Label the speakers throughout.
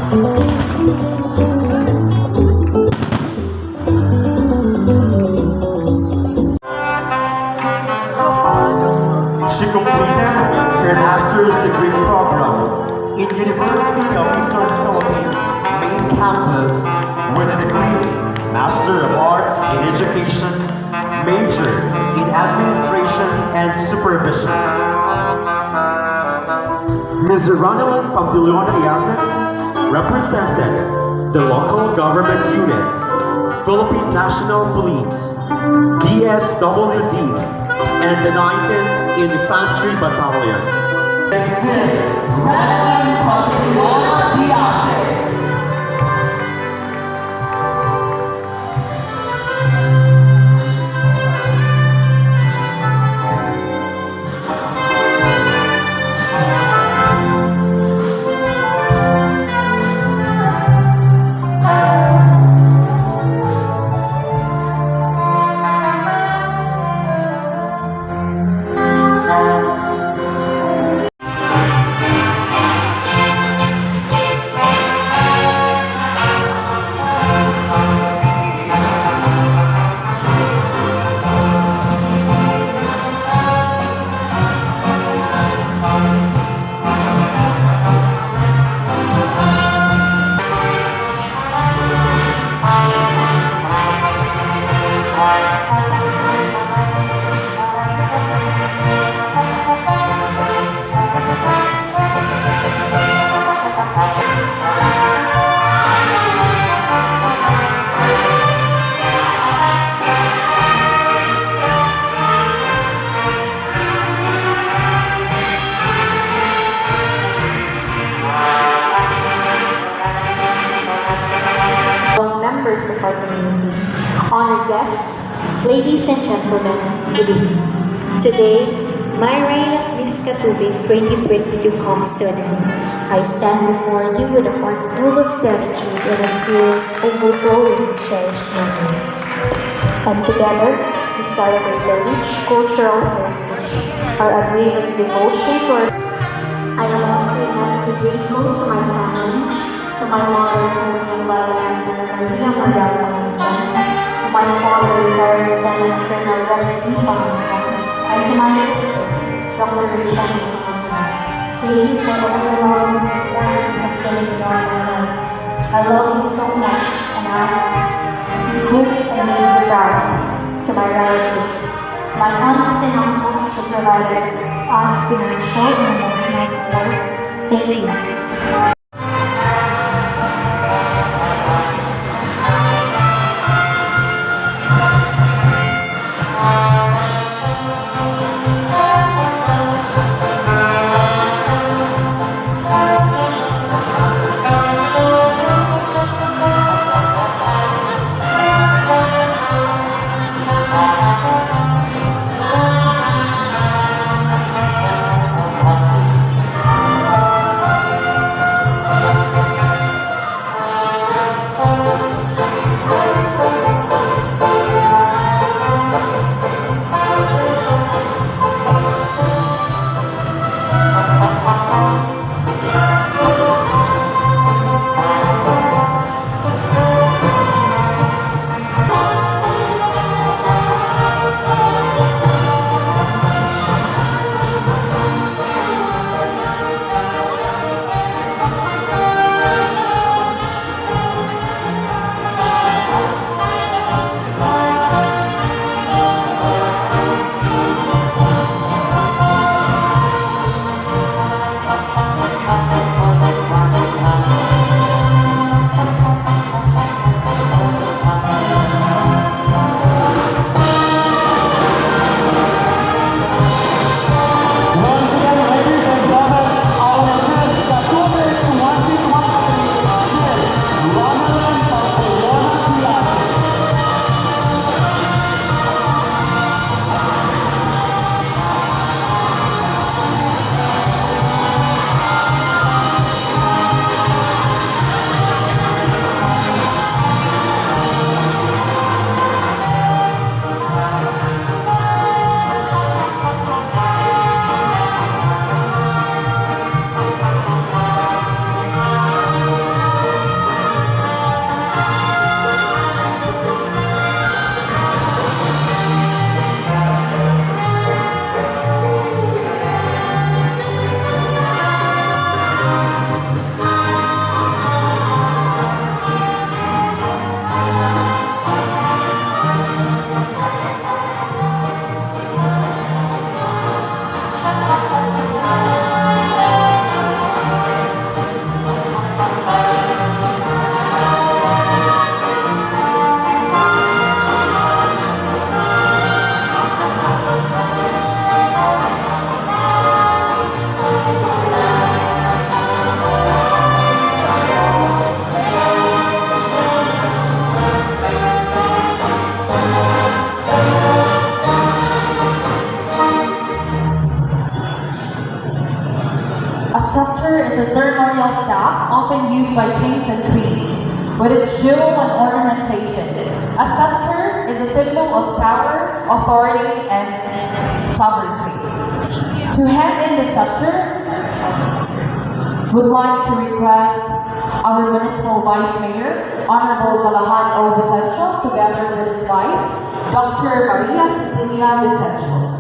Speaker 1: She completed her master's degree program in University of Eastern Philippines main campus with a degree Master of Arts in Education, major in Administration and Supervision. Ms. Ronalyn Pambilona Iases represented the local government unit, Philippine National Police, DSWD, and the 19th Infantry Battalion.
Speaker 2: Miss Ronalyn Pambilona Iases.
Speaker 3: Members of our community, honored guests, ladies and gentlemen, good evening. Today, my reign as Miss Catubig 2022 comes to an end. I stand before you with a heart full of gratitude and a spirit overflowing with cherished memories. And together, we celebrate the rich cultural heritage, our unwavering devotion to our... I am also immensely grateful to my family, to my mothers, Maria Maria Maria, to my father, retired Lieutenant Colonel Rexy Panginoon, and to my sister, Dr. Rachel Panginoon. Thank you for all the love and support you have given me all my life. I love you so much, and I hope and make you proud. To my relatives, my aunts and uncles who provided us financial and emotional support. Thank you.
Speaker 2: is a ceremonial staff often used by kings and queens, with its jewel and ornamentation. A scepter is a symbol of power, authority, and sovereignty. To hand in the scepter, would like to request our Municipal Vice Mayor, Honorable Galahad O. Vicencio, together with his wife, Dr. Maria Cecilia Vicencio.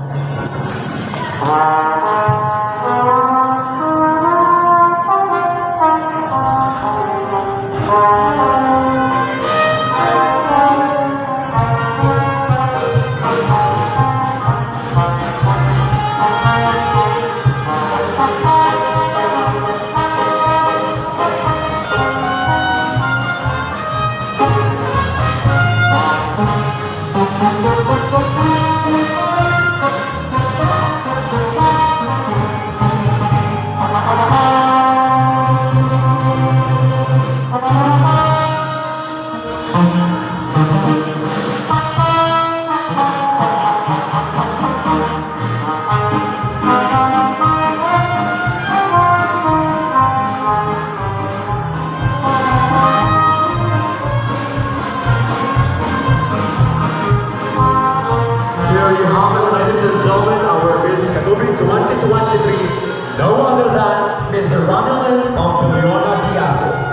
Speaker 1: Here you have it, ladies and gentlemen, our Miss Catubig 2023, no other than Miss Ronalyn Pampiliona Diaz.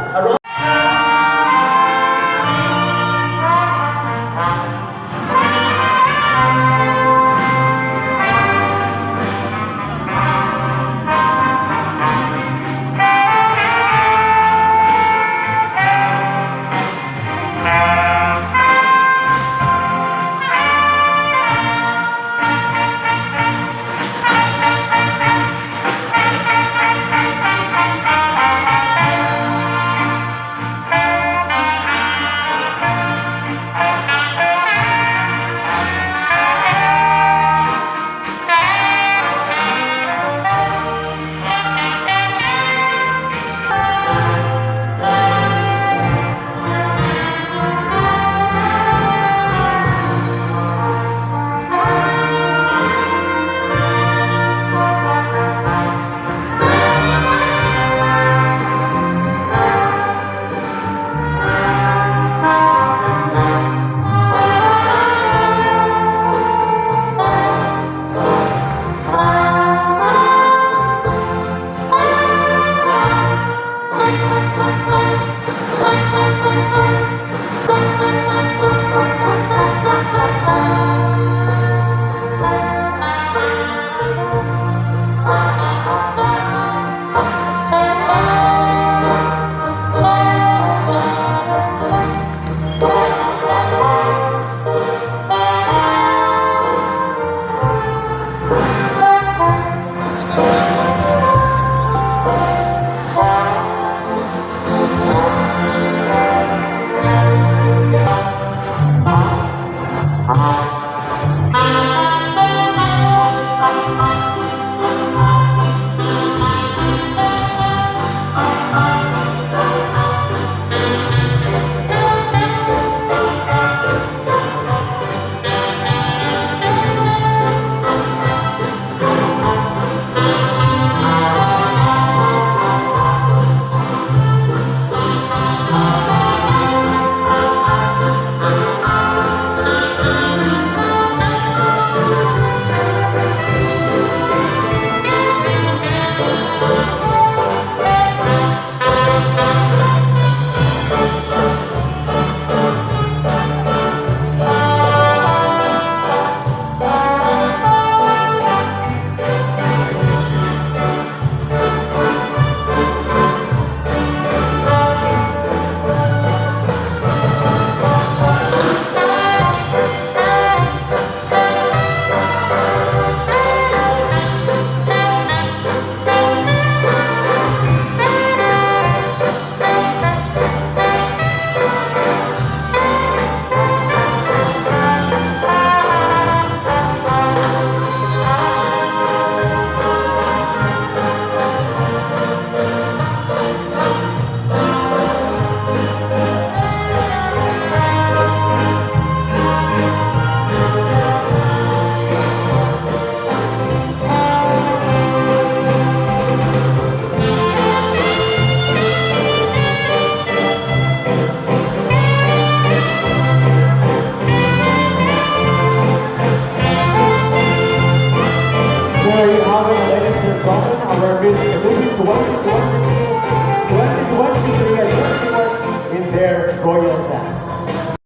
Speaker 4: There you have it, ladies and gentlemen, our Miss Catubig 2020